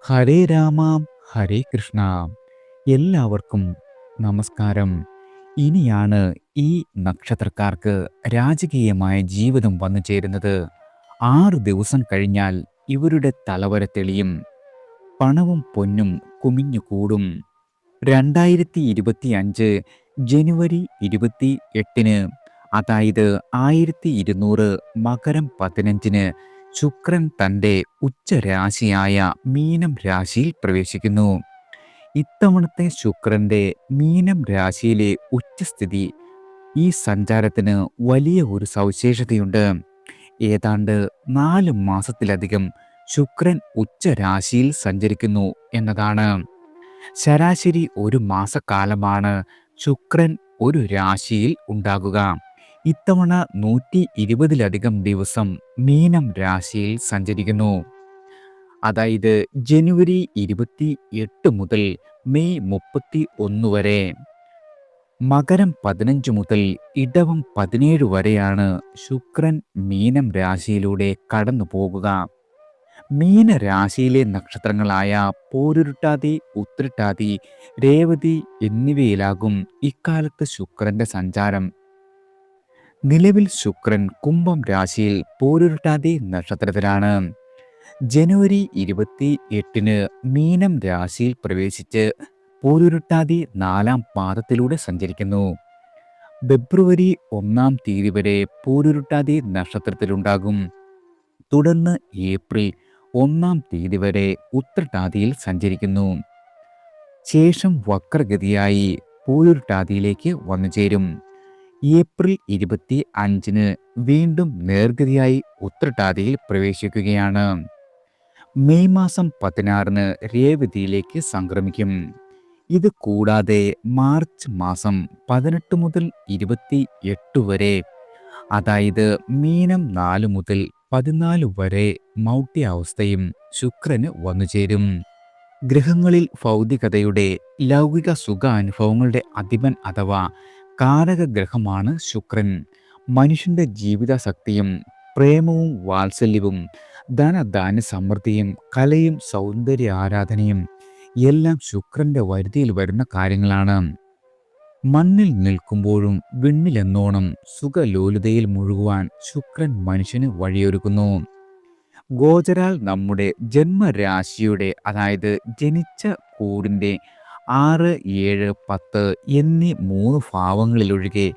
ഹരേ രാമ ഹരേ കൃഷ്ണ. എല്ലാവർക്കും നമസ്കാരം. ഇനിയാണ് ഈ നക്ഷത്രക്കാർക്ക് രാജകീയമായ ജീവിതം വന്നു ചേരുന്നത്. 6 ദിവസം കഴിഞ്ഞാൽ ഇവരുടെ തലവര തെളിയും. പണവും പൊന്നും കുമിഞ്ഞുകൂടും. 2025 ജനുവരി 28-ന്, അതായത് 1200 മകരം 15-ന് ശുക്രൻ തൻ്റെ ഉച്ചരാശിയായ മീനം രാശിയിൽ പ്രവേശിക്കുന്നു. ഇത്തവണത്തെ ശുക്രന്റെ മീനം രാശിയിലെ ഉച്ചസ്ഥിതി ഈ സഞ്ചാരത്തിന് വലിയ ഒരു സവിശേഷതയുണ്ട്. ഏതാണ്ട് 4 മാസത്തിലധികം ശുക്രൻ ഉച്ചരാശിയിൽ സഞ്ചരിക്കുന്നു എന്നതാണ്. ശരാശരി ഒരു മാസക്കാലമാണ് ശുക്രൻ ഒരു രാശിയിൽ ഉണ്ടാകുക. ഇത്തവണ 120-ലധികം ദിവസം മീനം രാശിയിൽ സഞ്ചരിക്കുന്നു. അതായത് ജനുവരി 28 മുതൽ മെയ് 31 വരെ. മകരം 15 മുതൽ ഇടവം 17 വരെയാണ് ശുക്രൻ മീനം രാശിയിലൂടെ കടന്നു പോകുക. മീനരാശിയിലെ നക്ഷത്രങ്ങളായ പോരുരുട്ടാതി, ഉത്രട്ടാതി, രേവതി എന്നിവയിലാകും ഇക്കാലത്ത് ശുക്രന്റെ സഞ്ചാരം. നിലവിൽ ശുക്രൻ കുംഭം രാശിയിൽ പോരുരുട്ടാതി നക്ഷത്രത്തിലാണ്. ജനുവരി 28-ന് മീനം രാശിയിൽ പ്രവേശിച്ച് പോരുരുട്ടാതി 4-ാം പാദത്തിലൂടെ സഞ്ചരിക്കുന്നു. ഫെബ്രുവരി 1-ാം തീയതി വരെ പോരുരുട്ടാതി നക്ഷത്രത്തിലുണ്ടാകും. തുടർന്ന് ഏപ്രിൽ 1-ാം തീയതി വരെ ഉത്രട്ടാതിയിൽ സഞ്ചരിക്കുന്നു. ശേഷം വക്രഗതിയായി പൂരുരുട്ടാതിയിലേക്ക് വന്നുചേരും. ഏപ്രിൽ 25-ന് വീണ്ടും നേർഗതിയായി ഉത്രട്ടാതിയിൽ പ്രവേശിക്കുകയാണ്. മെയ് മാസം 16-ന് രേവതിയിലേക്ക് സംക്രമിക്കും. ഇത് കൂടാതെ മാർച്ച് മാസം 18 മുതൽ 28 വരെ, അതായത് മീനം 4 മുതൽ 14 വരെ മൗഢ്യാവസ്ഥയും ശുക്രന് വന്നുചേരും. ഗ്രഹങ്ങളിൽ ഭൗതികതയുടെ ലൗകിക സുഖ അനുഭവങ്ങളുടെ അധിപൻ അഥവാ കാരക ഗ്രഹമാണ് ശുക്രൻ. മനുഷ്യന്റെ ജീവിതാസക്തിയും പ്രേമവും വാത്സല്യവും ധനധാന്യ സമൃദ്ധിയും കലയും സൗന്ദര്യ ആരാധനയും എല്ലാം ശുക്രന്റെ വരുതിയിൽ വരുന്ന കാര്യങ്ങളാണ്. മണ്ണിൽ നിൽക്കുമ്പോഴും വിണ്ണിലെന്നോണം സുഖലോലുതയിൽ മുഴുകുവാൻ ശുക്രൻ മനുഷ്യന് വഴിയൊരുക്കുന്നു. ഗോചരാൽ നമ്മുടെ ജന്മരാശിയുടെ, അതായത് ജനിച്ച കൂറിൻ്റെ 6, 7, 10 എന്നീ 3 ഭാവങ്ങളിലൊഴികെ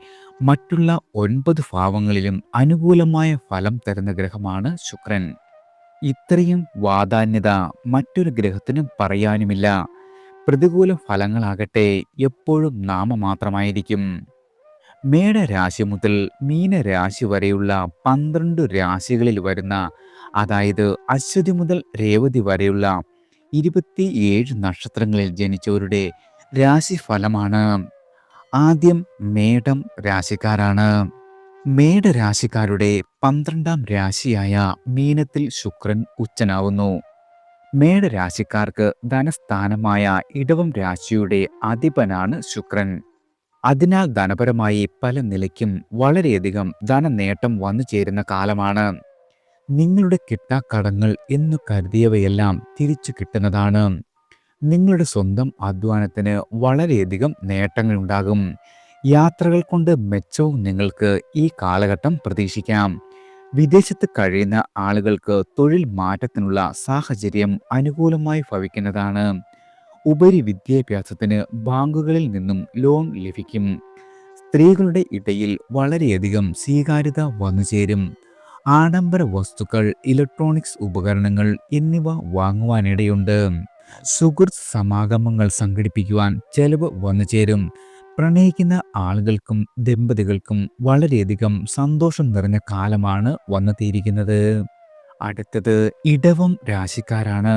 മറ്റുള്ള 9 ഭാവങ്ങളിലും അനുകൂലമായ ഫലം തരുന്ന ഗ്രഹമാണ് ശുക്രൻ. ഇത്രയും വാദാന്യത മറ്റൊരു ഗ്രഹത്തിനും പറയാനുമില്ല. പ്രതികൂല ഫലങ്ങളാകട്ടെ എപ്പോഴും നാമമാത്രമായിരിക്കും. മേടരാശി മുതൽ മീനരാശി വരെയുള്ള 12 രാശികളിൽ വരുന്ന, അതായത് അശ്വതി മുതൽ രേവതി വരെയുള്ള 27 നക്ഷത്രങ്ങളിൽ ജനിച്ചവരുടെ രാശിഫലമാണ്. ആദ്യം മേടം രാശിക്കാരാണ്. മേടരാശിക്കാരുടെ 12-ാം രാശിയായ മീനത്തിൽ ശുക്രൻ ഉച്ചനാവുന്നു. മേടരാശിക്കാർക്ക് ധനസ്ഥാനമായ ഇടവം രാശിയുടെ അധിപനാണ് ശുക്രൻ. അതിനാൽ ധനപരമായി പല നിലയ്ക്കും വളരെയധികം ധനനേട്ടം വന്നു ചേരുന്ന കാലമാണ്. നിങ്ങളുടെ കിട്ടാക്കടങ്ങൾ എന്നു കരുതിയവയെല്ലാം തിരിച്ചു കിട്ടുന്നതാണ്. നിങ്ങളുടെ സ്വന്തം അധ്വാനത്തിന് വളരെയധികം നേട്ടങ്ങളുണ്ടാകും. യാത്രകൾ കൊണ്ട് മെച്ചവും നിങ്ങൾക്ക് ഈ കാലഘട്ടം പ്രതീക്ഷിക്കാം. വിദേശത്ത് കഴിയുന്ന ആളുകൾക്ക് തൊഴിൽ മാറ്റത്തിനുള്ള സാഹചര്യം അനുകൂലമായി ഭവിക്കുന്നതാണ്. ഉപരി വിദ്യാഭ്യാസത്തിന് ബാങ്കുകളിൽ നിന്നും ലോൺ ലഭിക്കും. സ്ത്രീകളുടെ ഇടയിൽ വളരെയധികം സ്വീകാര്യത വന്നുചേരും. ആഡംബര വസ്തുക്കൾ, ഇലക്ട്രോണിക്സ് ഉപകരണങ്ങൾ എന്നിവ വാങ്ങുവാനിടയുണ്ട്. സുഹൃത്ത് സമാഗമങ്ങൾ സംഘടിപ്പിക്കുവാൻ ചെലവ് വന്നുചേരും. പ്രണയിക്കുന്ന ആളുകൾക്കും ദമ്പതികൾക്കും വളരെയധികം സന്തോഷം നിറഞ്ഞ കാലമാണ് വന്നെത്തിയിരിക്കുന്നത്. അടുത്തത് ഇടവം രാശിക്കാരാണ്.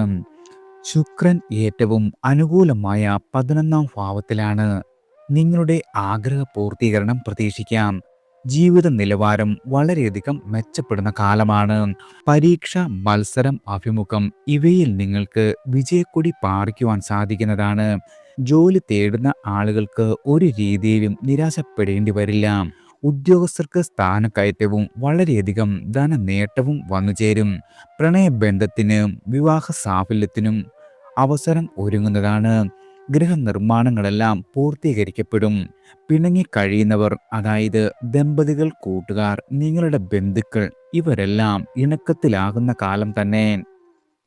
ശുക്രൻ ഏറ്റവും അനുകൂലമായ 11-ാം ഭാവത്തിലാണ്. നിങ്ങളുടെ ആഗ്രഹ പൂർത്തീകരണം പ്രതീക്ഷിക്കാം. ജീവിത നിലവാരം വളരെയധികം മെച്ചപ്പെടുന്ന കാലമാണ്. പരീക്ഷ, മത്സരം, അഭിമുഖം ഇവയിൽ നിങ്ങൾക്ക് വിജയക്കൊടി പാറിക്കുവാൻ സാധിക്കുന്നതാണ്. ജോലി തേടുന്ന ആളുകൾക്ക് ഒരു രീതിയിലും നിരാശപ്പെടേണ്ടി വരില്ല. ഉദ്യോഗസ്ഥർക്ക് സ്ഥാനക്കയറ്റവും വളരെയധികം ധനനേട്ടവും വന്നുചേരും. പ്രണയബന്ധത്തിനും വിവാഹ സാഫല്യത്തിനും അവസരം ഒരുങ്ങുന്നതാണ്. ഗൃഹനിർമ്മാണങ്ങളെല്ലാം പൂർത്തീകരിക്കപ്പെടും. പിണങ്ങിക്കഴിയുന്നവർ, അതായത് ദമ്പതികൾ, കൂട്ടുകാർ, നിങ്ങളുടെ ബന്ധുക്കൾ, ഇവരെല്ലാം ഇണക്കത്തിലാകുന്ന കാലം തന്നെ.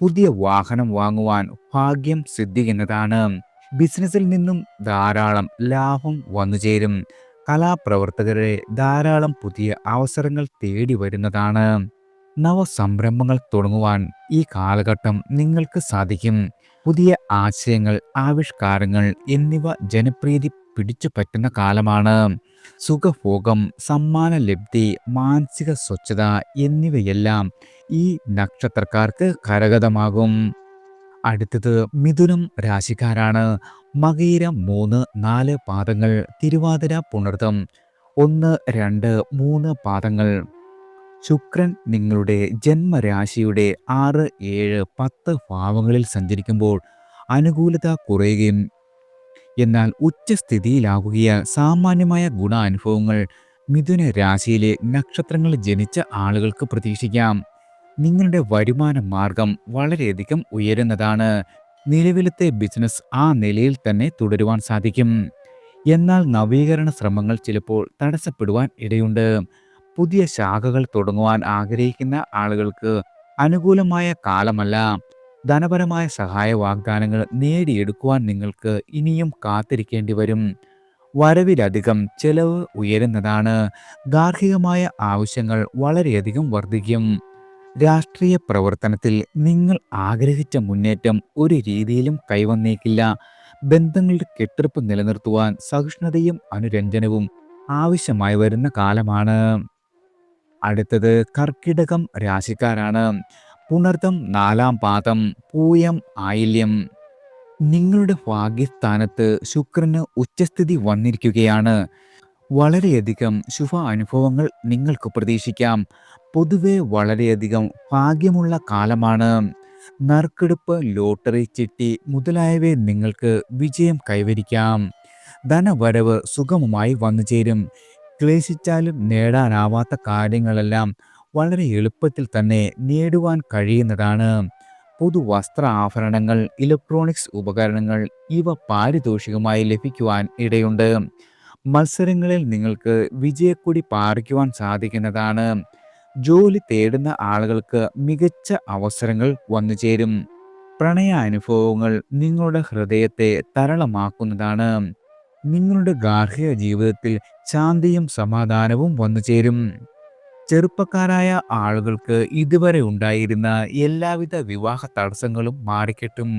പുതിയ വാഹനം വാങ്ങുവാൻ ഭാഗ്യം സിദ്ധിക്കുന്നതാണ്. ബിസിനസ്സിൽ നിന്നും ധാരാളം ലാഭം വന്നുചേരും. കലാപ്രവർത്തകരെ ധാരാളം പുതിയ അവസരങ്ങൾ തേടി വരുന്നതാണ്. നവസംരംഭങ്ങൾ തുടങ്ങുവാൻ ഈ കാലഘട്ടം നിങ്ങൾക്ക് സാധിക്കും. പുതിയ ആശയങ്ങൾ, ആവിഷ്കാരങ്ങൾ എന്നിവ ജനപ്രീതി പിടിച്ചു പറ്റുന്ന കാലമാണ്. സുഖഭോഗം, സമ്മാനലബ്ധി, മാനസിക സ്വച്ഛത എന്നിവയെല്ലാം ഈ നക്ഷത്രക്കാർക്ക് കരഗതമാകും. അടുത്തത് മിഥുനം രാശിക്കാരാണ്. മകയിരം 3, 4 പാദങ്ങൾ, തിരുവാതിര, പുണർതം 1, 2, 3 പാദങ്ങൾ. ശുക്രൻ നിങ്ങളുടെ ജന്മരാശിയുടെ 6, 7, 10 ഭാവങ്ങളിൽ സഞ്ചരിക്കുമ്പോൾ അനുകൂലത കുറയുകയും എന്നാൽ ഉച്ചസ്ഥിതിയിലാകുകയാൽ സാമാന്യമായ ഗുണാനുഭവങ്ങൾ മിഥുന രാശിയിലെ നക്ഷത്രങ്ങളിൽ ജനിച്ച ആളുകൾക്ക് പ്രതീക്ഷിക്കാം. നിങ്ങളുടെ വരുമാന മാർഗം വളരെയധികം ഉയരുന്നതാണ്. നിലവിലത്തെ ബിസിനസ് ആ നിലയിൽ തന്നെ തുടരുവാൻ സാധിക്കും. എന്നാൽ നവീകരണ ശ്രമങ്ങൾ ചിലപ്പോൾ തടസ്സപ്പെടുവാൻ ഇടയുണ്ട്. പുതിയ ശാഖകൾ തുടങ്ങുവാൻ ആഗ്രഹിക്കുന്ന ആളുകൾക്ക് അനുകൂലമായ കാലമല്ല. ധനപരമായ സഹായ വാഗ്ദാനങ്ങൾ നേടിയെടുക്കുവാൻ നിങ്ങൾക്ക് ഇനിയും കാത്തിരിക്കേണ്ടി വരും. വരവിലധികം ചെലവ് ഉയരുന്നതാണ്. ഗാർഹികമായ ആവശ്യങ്ങൾ വളരെയധികം വർദ്ധിക്കും. രാഷ്ട്രീയ പ്രവർത്തനത്തിൽ നിങ്ങൾ ആഗ്രഹിച്ച മുന്നേറ്റം ഒരു രീതിയിലും കൈവന്നേക്കില്ല. ബന്ധങ്ങളുടെ കെട്ടുറപ്പ് നിലനിർത്തുവാൻ സഹിഷ്ണുതയും അനുരഞ്ജനവും ആവശ്യമായി വരുന്ന കാലമാണ്. അടുത്തത് കർക്കിടകം രാശിക്കാരാണ്. പുണർതം 4 പാദം, പൂയം, ആയില്യം. നിങ്ങളുടെ ഭാഗ്യസ്ഥാനത്ത് ശുക്രന് ഉച്ചസ്ഥിതി വന്നിരിക്കുകയാണ്. വളരെയധികം ശുഭ അനുഭവങ്ങൾ നിങ്ങൾക്ക് പ്രതീക്ഷിക്കാം. പൊതുവെ വളരെയധികം ഭാഗ്യമുള്ള കാലമാണ്. നറുക്കെടുപ്പ്, ലോട്ടറി, ചിട്ടി മുതലായവയെ നിങ്ങൾക്ക് വിജയം കൈവരിക്കാം. ധനവരവ് സുഗമമായി വന്നുചേരും. ക്ലേശിച്ചാലും നേടാനാവാത്ത കാര്യങ്ങളെല്ലാം വളരെ എളുപ്പത്തിൽ തന്നെ നേടുവാൻ കഴിയുന്നതാണ്. പുതുവസ്ത്ര ആഭരണങ്ങൾ, ഇലക്ട്രോണിക്സ് ഉപകരണങ്ങൾ ഇവ പാരിതോഷികമായി ലഭിക്കുവാൻ ഇടയുണ്ട്. മത്സരങ്ങളിൽ നിങ്ങൾക്ക് വിജയക്കൊടി പാറിക്കുവാൻ സാധിക്കുന്നതാണ്. ജോലി തേടുന്ന ആളുകൾക്ക് മികച്ച അവസരങ്ങൾ വന്നുചേരും. പ്രണയാനുഭവങ്ങൾ നിങ്ങളുടെ ഹൃദയത്തെ തരളമാക്കുന്നതാണ്. നിങ്ങളുടെ ഗാർഹിക ജീവിതത്തിൽ ശാന്തിയും സമാധാനവും വന്നുചേരും. ചെറുപ്പക്കാരായ ആളുകൾക്ക് ഇതുവരെ ഉണ്ടായിരുന്ന എല്ലാവിധ വിവാഹ തടസ്സങ്ങളും മാറിക്കിട്ടും.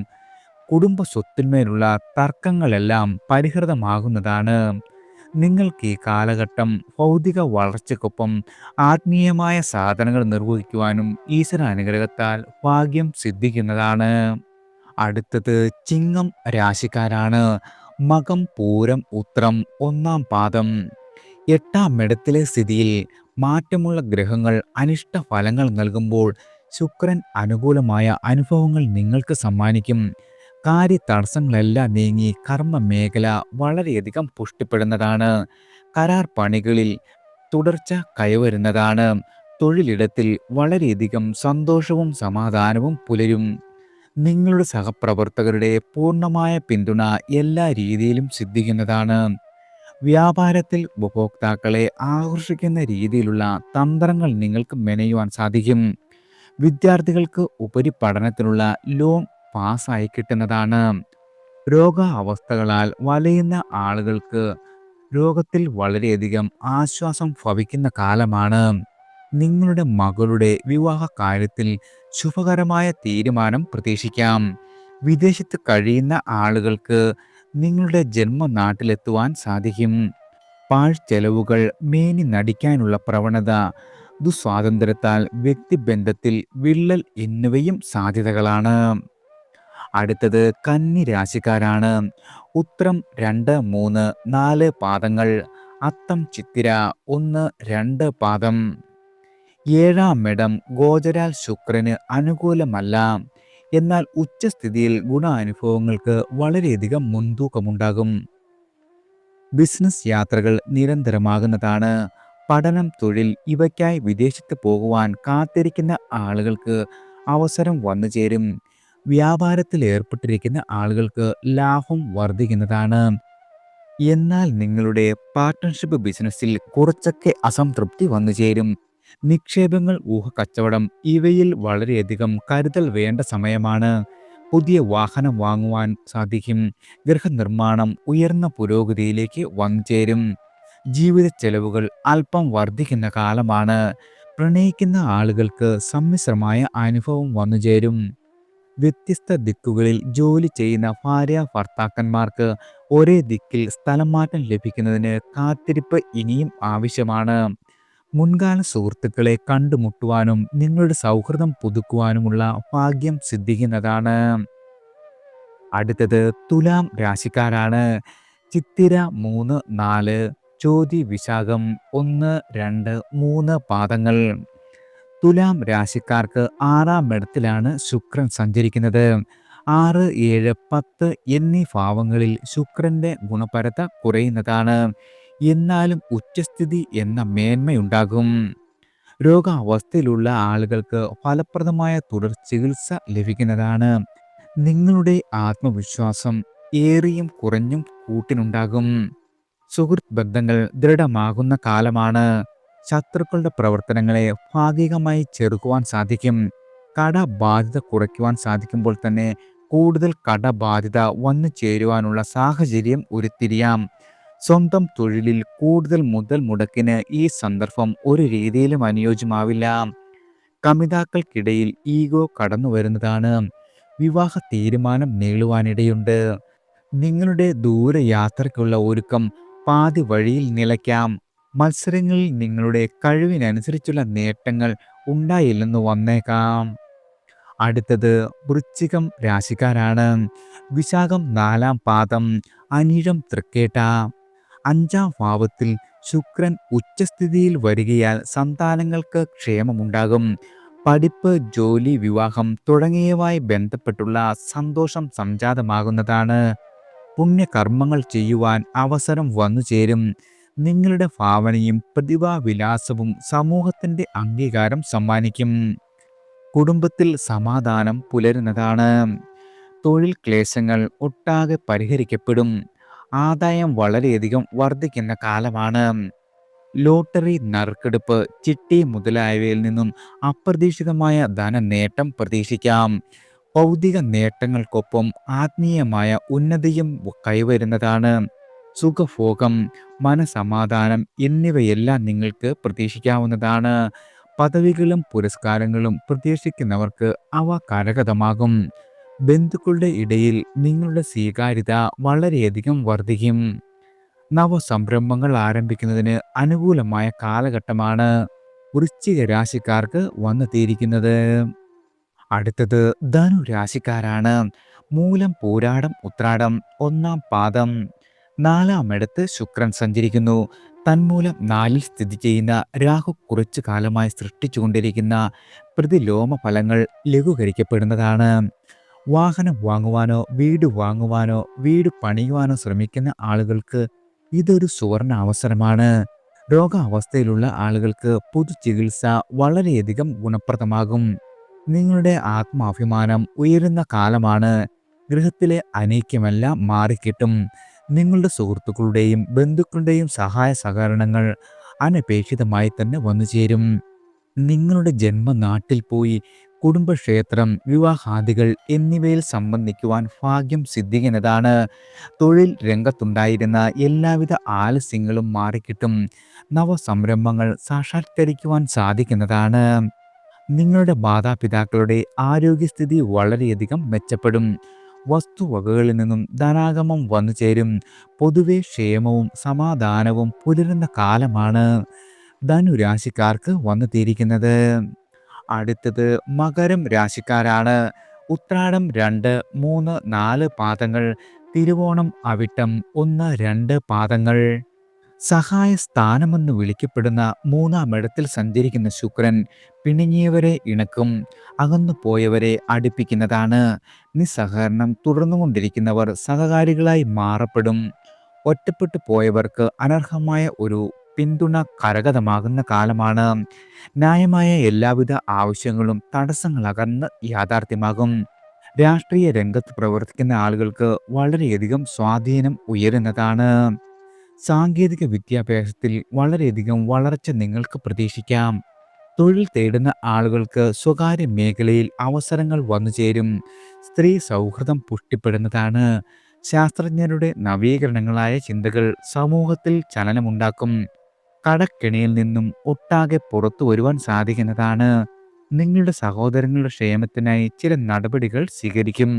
കുടുംബ സ്വത്തിന്മേലുള്ള തർക്കങ്ങളെല്ലാം പരിഹൃതമാകുന്നതാണ്. നിങ്ങൾക്ക് ഈ കാലഘട്ടം ഭൗതിക വളർച്ചയ്ക്കൊപ്പം ആത്മീയമായ സാധനങ്ങൾ നിർവഹിക്കുവാനും ഈശ്വരാനുഗ്രഹത്താൽ ഭാഗ്യം സിദ്ധിക്കുന്നതാണ്. അടുത്തത് ചിങ്ങം രാശിക്കാരാണ്. മകം, പൂരം, ഉത്രം 1 പാദം. 8ാം ഇടത്തിലെ സ്ഥിതിയിൽ മാറ്റമുള്ള ഗ്രഹങ്ങൾ അനിഷ്ട ഫലങ്ങൾ നൽകുമ്പോൾ ശുക്രൻ അനുകൂലമായ അനുഭവങ്ങൾ നിങ്ങൾക്ക് സമ്മാനിക്കും. കാര്യ തടസ്സങ്ങളെല്ലാം നീങ്ങി കർമ്മ മേഖല വളരെയധികം പുഷ്ടിപ്പെടുന്നതാണ്. കരാർ പണികളിൽ തുടർച്ച കൈവരുന്നതാണ്. തൊഴിലിടത്തിൽ വളരെയധികം സന്തോഷവും സമാധാനവും പുലരും. നിങ്ങളുടെ സഹപ്രവർത്തകരുടെ പൂർണ്ണമായ പിന്തുണ എല്ലാ രീതിയിലും സിദ്ധിക്കുന്നതാണ്. വ്യാപാരത്തിൽ ഉപഭോക്താക്കളെ ആകർഷിക്കുന്ന രീതിയിലുള്ള തന്ത്രങ്ങൾ നിങ്ങൾക്ക് മെനയുവാൻ സാധിക്കും. വിദ്യാർത്ഥികൾക്ക് ഉപരിപഠനത്തിനുള്ള ലോൺ പാസ്സായി കിട്ടുന്നതാണ്. രോഗാവസ്ഥകളാൽ വലയുന്ന ആളുകൾക്ക് രോഗത്തിൽ വളരെയധികം ആശ്വാസം ഭവിക്കുന്ന കാലമാണ്. നിങ്ങളുടെ മകളുടെ വിവാഹ കാര്യത്തിൽ ശുഭകരമായ തീരുമാനം പ്രതീക്ഷിക്കാം. വിദേശത്ത് കഴിയുന്ന ആളുകൾക്ക് നിങ്ങളുടെ ജന്മനാട്ടിലെത്തുവാൻ സാധിക്കും. പാഴ്ചെലവുകൾ, മേനി നടിക്കാനുള്ള പ്രവണത, ദുസ്വാതന്ത്ര്യത്താൽ വ്യക്തിബന്ധത്തിൽ വിള്ളൽ എന്നിവയും സാധ്യതകളാണ്. അടുത്തത് കന്നി രാശിക്കാരാണ്. ഉത്രം 2, 3, 4 പാദങ്ങൾ, അത്തം, ചിത്തിര 1, 2 പാദം. 7ാം ഇടം ഗോചരാൽ ശുക്രന് അനുകൂലമല്ല. എന്നാൽ ഉച്ചസ്ഥിതിയിൽ ഗുണാനുഭവങ്ങൾക്ക് വളരെയധികം മുൻതൂക്കമുണ്ടാകും. ബിസിനസ് യാത്രകൾ നിരന്തരമാകുന്നതാണ്. പഠനം, തൊഴിൽ ഇവയ്ക്കായി വിദേശത്ത് പോകുവാൻ കാത്തിരിക്കുന്ന ആളുകൾക്ക് അവസരം വന്നുചേരും. വ്യാപാരത്തിൽ ഏർപ്പെട്ടിരിക്കുന്ന ആളുകൾക്ക് ലാഭം വർദ്ധിക്കുന്നതാണ്. എന്നാൽ നിങ്ങളുടെ പാർട്ട്ണർഷിപ്പ് ബിസിനസ്സിൽ കുറച്ചൊക്കെ അസംതൃപ്തി വന്നുചേരും. നിക്ഷേപങ്ങൾ, ഊഹക്കച്ചവടം ഇവയിൽ വളരെയധികം കരുതൽ വേണ്ട സമയമാണ്. പുതിയ വാഹനം വാങ്ങുവാൻ സാധിക്കും. ഗൃഹനിർമ്മാണം ഉയർന്ന പുരോഗതിയിലേക്ക് വന്നുചേരും. ജീവിത ചെലവുകൾ അല്പം വർദ്ധിക്കുന്ന കാലമാണ്. പ്രണയിക്കുന്ന ആളുകൾക്ക് സമ്മിശ്രമായ അനുഭവം വന്നുചേരും. വ്യത്യസ്ത ദിക്കുകളിൽ ജോലി ചെയ്യുന്ന ഭാര്യ ഭർത്താക്കന്മാർക്ക് ഒരേ ദിക്കിൽ സ്ഥലം മാറ്റം ലഭിക്കുന്നതിന് കാത്തിരിപ്പ് ഇനിയും ആവശ്യമാണ്. മുൻകാല സുഹൃത്തുക്കളെ കണ്ടുമുട്ടുവാനും നിങ്ങളുടെ സൗഹൃദം പുതുക്കുവാനുമുള്ള ഭാഗ്യം സിദ്ധിക്കുന്നതാണ്. അടുത്തത് തുലാം രാശിക്കാരാണ്. ചിത്തിര 3, 4, ചോതി, വിശാഖം 1, 2, 3 പാദങ്ങൾ. തുലാം രാശിക്കാർക്ക് 6-ാം ഇടത്തിലാണ് ശുക്രൻ സഞ്ചരിക്കുന്നത്. 6, 7, 10 എന്നീ ഭാവങ്ങളിൽ ശുക്രന്റെ ഗുണപരത കുറയുന്നതാണ്. എന്നാലും ഉച്ചസ്ഥിതി എന്ന മേന്മയുണ്ടാകും. രോഗാവസ്ഥയിലുള്ള ആളുകൾക്ക് ഫലപ്രദമായ തുടർ ചികിത്സ ലഭിക്കുന്നതാണ്. നിങ്ങളുടെ ആത്മവിശ്വാസം ഏറിയും കുറഞ്ഞും കൂട്ടിനുണ്ടാകും. സുഹൃത്ത് ബന്ധങ്ങൾ ദൃഢമാകുന്ന കാലമാണ്. ശത്രുക്കളുടെ പ്രവർത്തനങ്ങളെ ഭാഗികമായി ചെറുക്കുവാൻ സാധിക്കും. കടബാധ്യത കുറയ്ക്കുവാൻ സാധിക്കുമ്പോൾ തന്നെ കൂടുതൽ കടബാധ്യത വന്നു ചേരുവാനുള്ള സാഹചര്യം ഉരുത്തിരിയാം. സ്വന്തം തൊഴിലിൽ കൂടുതൽ മുതൽ മുടക്കിന് ഈ സന്ദർഭം ഒരു രീതിയിലും അനുയോജ്യമാവില്ല. കമിതാക്കൾക്കിടയിൽ ഈഗോ കടന്നു വരുന്നതാണ്. വിവാഹ തീരുമാനം നീളുവാനിടയുണ്ട്. നിങ്ങളുടെ ദൂരയാത്രയ്ക്കുള്ള ഒരുക്കം പാതി വഴിയിൽ നിലയ്ക്കാം. മത്സരങ്ങളിൽ നിങ്ങളുടെ കഴിവിനനുസരിച്ചുള്ള നേട്ടങ്ങൾ ഉണ്ടായില്ലെന്ന് വന്നേക്കാം. അടുത്തത് വൃശ്ചികം രാശിക്കാരാണ്. വിശാഖം 4-ാം പാദം, അനിഴം, തൃക്കേട്ട. 5-ാം ഭാവത്തിൽ ശുക്രൻ ഉച്ചസ്ഥിതിയിൽ വരികയാൽ സന്താനങ്ങൾക്ക് ക്ഷേമമുണ്ടാകും. പഠിപ്പ്, ജോലി, വിവാഹം തുടങ്ങിയവയുമായി ബന്ധപ്പെട്ടുള്ള സന്തോഷം സംജാതമാകുന്നതാണ്. പുണ്യകർമ്മങ്ങൾ ചെയ്യുവാൻ അവസരം വന്നു ചേരും. നിങ്ങളുടെ ഭാവനയും പ്രതിഭാവിലാസവും സമൂഹത്തിൻ്റെ അംഗീകാരം സമ്മാനിക്കും. കുടുംബത്തിൽ സമാധാനം പുലരുന്നതാണ്. തൊഴിൽ ക്ലേശങ്ങൾ ഒട്ടാകെ പരിഹരിക്കപ്പെടും. ആദായം വളരെയധികം വർദ്ധിക്കുന്ന കാലമാണ്. ലോട്ടറി, നറുക്കെടുപ്പ്, ചിട്ടി മുതലായവയിൽ നിന്നും അപ്രതീക്ഷിതമായ ധനനേട്ടം പ്രതീക്ഷിക്കാം. ഭൗതിക നേട്ടങ്ങൾക്കൊപ്പം ആത്മീയമായ ഉന്നതിയും കൈവരുന്നതാണ്. സുഖഭോഗം, മനസമാധാനം എന്നിവയെല്ലാം നിങ്ങൾക്ക് പ്രതീക്ഷിക്കാവുന്നതാണ്. പദവികളും പുരസ്കാരങ്ങളും പ്രതീക്ഷിക്കുന്നവർക്ക് അവ കരഗതമാകും. ബന്ധുക്കളുടെ ഇടയിൽ നിങ്ങളുടെ സ്വീകാര്യത വളരെയധികം വർദ്ധിക്കും. നവസംരംഭങ്ങൾ ആരംഭിക്കുന്നതിന് അനുകൂലമായ കാലഘട്ടമാണ് വൃശ്ചിക രാശിക്കാർക്ക് വന്നെത്തിയിരിക്കുന്നത്. അടുത്തത് ധനു രാശിക്കാരാണ്. മൂലം, പൂരാടം, ഉത്രാടം 1-ാം പാദം. 4-ാം ഇടത്ത് ശുക്രൻ സഞ്ചരിക്കുന്നു. തന്മൂലം 4-ൽ സ്ഥിതി ചെയ്യുന്ന രാഹു കുറച്ചു കാലമായി സൃഷ്ടിച്ചുകൊണ്ടിരിക്കുന്ന പ്രതിലോമ ഫലങ്ങൾ ലഘൂകരിക്കപ്പെടുന്നതാണ്. വാഹനം വാങ്ങുവാനോ വീട് വാങ്ങുവാനോ വീട് പണിയുവാനോ ശ്രമിക്കുന്ന ആളുകൾക്ക് ഇതൊരു സുവർണ അവസരമാണ്. രോഗാവസ്ഥയിലുള്ള ആളുകൾക്ക് പൊതു ചികിത്സ വളരെയധികം ഗുണപ്രദമാകും. നിങ്ങളുടെ ആത്മാഭിമാനം ഉയരുന്ന കാലമാണ്. ഗൃഹത്തിലെ അനൈക്യമെല്ലാം മാറിക്കിട്ടും. നിങ്ങളുടെ സുഹൃത്തുക്കളുടെയും ബന്ധുക്കളുടെയും സഹായ സഹകരണങ്ങൾ അനപേക്ഷിതമായി തന്നെ വന്നു ചേരും. നിങ്ങളുടെ ജന്മനാട്ടിൽ പോയി കുടുംബക്ഷേത്രം, വിവാഹാദികൾ എന്നിവയിൽ സംബന്ധിക്കുവാൻ ഭാഗ്യം സിദ്ധിക്കുന്നതാണ്. തൊഴിൽ രംഗത്തുണ്ടായിരുന്ന എല്ലാവിധ ആലസ്യങ്ങളും മാറിക്കിട്ടും. നവസംരംഭങ്ങൾ സാക്ഷാത്കരിക്കുവാൻ സാധിക്കുന്നതാണ്. നിങ്ങളുടെ മാതാപിതാക്കളുടെ ആരോഗ്യസ്ഥിതി വളരെയധികം മെച്ചപ്പെടും. വസ്തുവകകളിൽ നിന്നും ധനാഗമം വന്നു ചേരും. പൊതുവെ ക്ഷേമവും സമാധാനവും പുലരുന്ന കാലമാണ് ധനുരാശിക്കാർക്ക് വന്നെത്തിയിരിക്കുന്നത്. അടുത്തത് മകരം രാശിക്കാരാണ്. ഉത്രാടം 2, 3, 4 പാദങ്ങൾ. തിരുവോണം, അവിട്ടം 1, 2 പാദങ്ങൾ. സഹായ സ്ഥാനമെന്ന് വിളിക്കപ്പെടുന്ന 3-ാം ഇടത്തിൽ സഞ്ചരിക്കുന്ന ശുക്രൻ പിണങ്ങിയവരെ ഇണക്കും. അകന്നു പോയവരെ അടുപ്പിക്കുന്നതാണ്. നിസ്സഹകരണം തുടർന്നുകൊണ്ടിരിക്കുന്നവർ സഹകാരികളായി മാറപ്പെടും. ഒറ്റപ്പെട്ടു പോയവർക്ക് അനർഹമായ ഒരു പിന്തുണ കരഗതമാകുന്ന കാലമാണ്. ന്യായമായ എല്ലാവിധ ആവശ്യങ്ങളും തടസ്സങ്ങൾ അകന്ന് യാഥാർത്ഥ്യമാകും. രാഷ്ട്രീയ രംഗത്ത് പ്രവർത്തിക്കുന്ന ആളുകൾക്ക് വളരെയധികം സ്വാധീനം ഉയരുന്നതാണ്. സാങ്കേതിക വിദ്യാഭ്യാസത്തിൽ വളരെയധികം വളർച്ച നിങ്ങൾക്ക് പ്രതീക്ഷിക്കാം. തൊഴിൽ തേടുന്ന ആളുകൾക്ക് സ്വകാര്യ മേഖലയിൽ അവസരങ്ങൾ വന്നുചേരും. സ്ത്രീ സൗഹൃദം പുഷ്ടിപ്പെടുന്നതാണ്. ശാസ്ത്രജ്ഞരുടെ നവീകരണങ്ങളായ ചിന്തകൾ സമൂഹത്തിൽ ചലനമുണ്ടാക്കും. കടക്കെണിയിൽ നിന്നും ഒട്ടാകെ പുറത്തു വരുവാൻ സാധിക്കുന്നതാണ്. നിങ്ങളുടെ സഹോദരങ്ങളുടെ ക്ഷേമത്തിനായി ചില നടപടികൾ സ്വീകരിക്കും.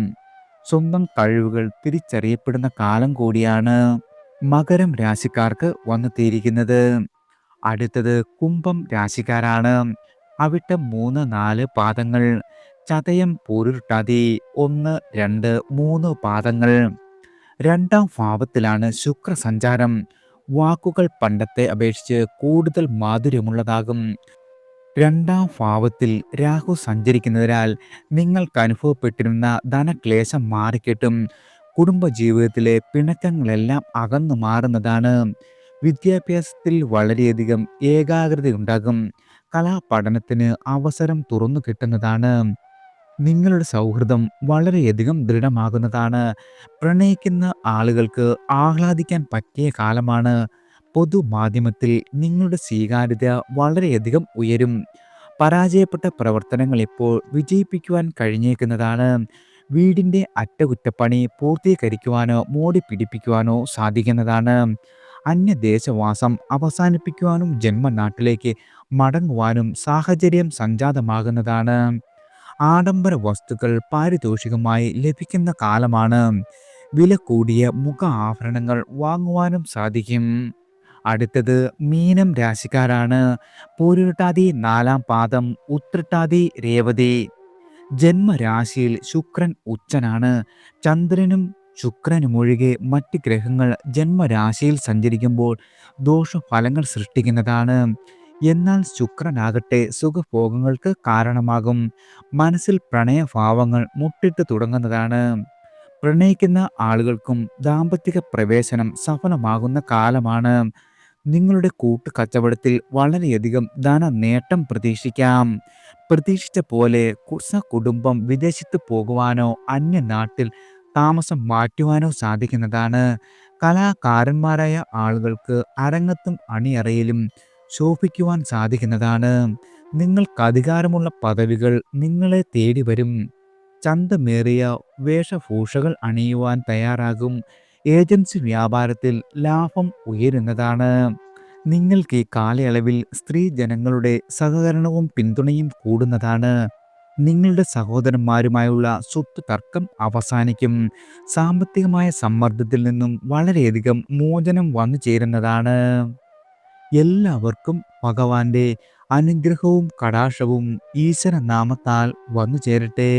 സ്വന്തം കഴിവുകൾ തിരിച്ചറിയപ്പെടുന്ന കാലം കൂടിയാണ് മകരം രാശിക്കാർക്ക് വന്നെത്തിയിരിക്കുന്നത്. അടുത്തത് കുംഭം രാശിക്കാരാണ്. അവിട്ടം 3, 4 പാദങ്ങൾ, ചതയം പൂരുരുട്ടാതി 1, 2, 3 പാദങ്ങൾ. രണ്ടാം ഭാവത്തിലാണ് ശുക്ര സഞ്ചാരം. വാക്കുകൾ പണ്ടത്തെ അപേക്ഷിച്ച് കൂടുതൽ മാധുര്യമുള്ളതാകും. രണ്ടാം ഭാവത്തിൽ രാഹു സഞ്ചരിക്കുന്നതിനാൽ നിങ്ങൾക്ക് അനുഭവപ്പെട്ടിരുന്ന ധനക്ലേശം മാറിക്കിട്ടും. കുടുംബജീവിതത്തിലെ പിണക്കങ്ങളെല്ലാം അകന്നു മാറുന്നതാണ്. വിദ്യാഭ്യാസത്തിൽ വളരെയധികം ഏകാഗ്രതയുണ്ടാകും. കലാപഠനത്തിന് അവസരം തുറന്നു കിട്ടുന്നതാണ്. നിങ്ങളുടെ സൗഹൃദം വളരെയധികം ദൃഢമാകുന്നതാണ്. പ്രണയിക്കുന്ന ആളുകൾക്ക് ആഹ്ലാദിക്കാൻ പറ്റിയ കാലമാണ്. പൊതുമാധ്യമത്തിൽ നിങ്ങളുടെ സ്വീകാര്യത വളരെയധികം ഉയരും. പരാജയപ്പെട്ട പ്രവർത്തനങ്ങൾ ഇപ്പോൾ വിജയിപ്പിക്കുവാൻ കഴിഞ്ഞേക്കുന്നതാണ്. വീടിൻ്റെ അറ്റകുറ്റപ്പണി പൂർത്തീകരിക്കുവാനോ മോടി പിടിപ്പിക്കുവാനോ സാധിക്കുന്നതാണ്. അന്യദേശവാസം അവസാനിപ്പിക്കുവാനും ജന്മനാട്ടിലേക്ക് മടങ്ങുവാനും സാഹചര്യം സംജാതമാകുന്നതാണ്. ആഡംബര വസ്തുക്കൾ പാരിതോഷികമായി ലഭിക്കുന്ന കാലമാണ്. വില കൂടിയ മുഖ ആഭരണങ്ങൾ വാങ്ങുവാനും സാധിക്കും. അടുത്തത് മീനം രാശിക്കാരാണ്. പൂരുരുട്ടാതി 4 പാദം, ഉത്രട്ടാതി രേവതി. ജന്മരാശിയിൽ ശുക്രൻ ഉച്ചനാണ്. ചന്ദ്രനും ശുക്രനുമൊഴികെ മറ്റ് ഗ്രഹങ്ങൾ ജന്മരാശിയിൽ സഞ്ചരിക്കുമ്പോൾ ദോഷഫലങ്ങൾ സൃഷ്ടിക്കുന്നതാണ്. എന്നാൽ ശുക്രനാകട്ടെ സുഖഭോഗങ്ങൾക്ക് കാരണമാകും. മനസ്സിൽ പ്രണയഭാവങ്ങൾ മുട്ടിട്ട് തുടങ്ങുന്നതാണ്. പ്രണയിക്കുന്ന ആളുകൾക്കും ദാമ്പത്തിക പ്രവേശനം സഫലമാകുന്ന കാലമാണ്. നിങ്ങളുടെ കൂട്ടുകച്ചവടത്തിൽ വളരെയധികം ധന നേട്ടം പ്രതീക്ഷിക്കാം. പ്രതീക്ഷിച്ച പോലെ കുടുംബം വിദേശത്ത് പോകുവാനോ അന്യനാട്ടിൽ താമസം മാറ്റുവാനോ സാധിക്കുന്നതാണ്. കലാകാരന്മാരായ ആളുകൾക്ക് അരങ്ങത്തും അണിയറയിലും ശോഭിക്കുവാൻ സാധിക്കുന്നതാണ്. നിങ്ങൾക്ക് അധികാരമുള്ള പദവികൾ നിങ്ങളെ തേടി വരും. ചന്തമേറിയ വേഷഭൂഷകൾ അണിയുവാൻ തയ്യാറാകും. ഏജൻസി വ്യാപാരത്തിൽ ലാഭം ഉയരുന്നതാണ്. നിങ്ങൾക്ക് ഈ കാലയളവിൽ സ്ത്രീ ജനങ്ങളുടെ സഹകരണവും പിന്തുണയും കൂടുന്നതാണ്. നിങ്ങളുടെ സഹോദരന്മാരുമായുള്ള സ്വത്ത് തർക്കം അവസാനിക്കും. സാമ്പത്തികമായ സമ്മർദ്ദത്തിൽ നിന്നും വളരെയധികം മോചനം വന്നു ചേരുന്നതാണ്. എല്ലാവർക്കും ഭഗവാന്റെ അനുഗ്രഹവും കടാക്ഷവും ഈശ്വര നാമത്താൽ വന്നു ചേരട്ടെ.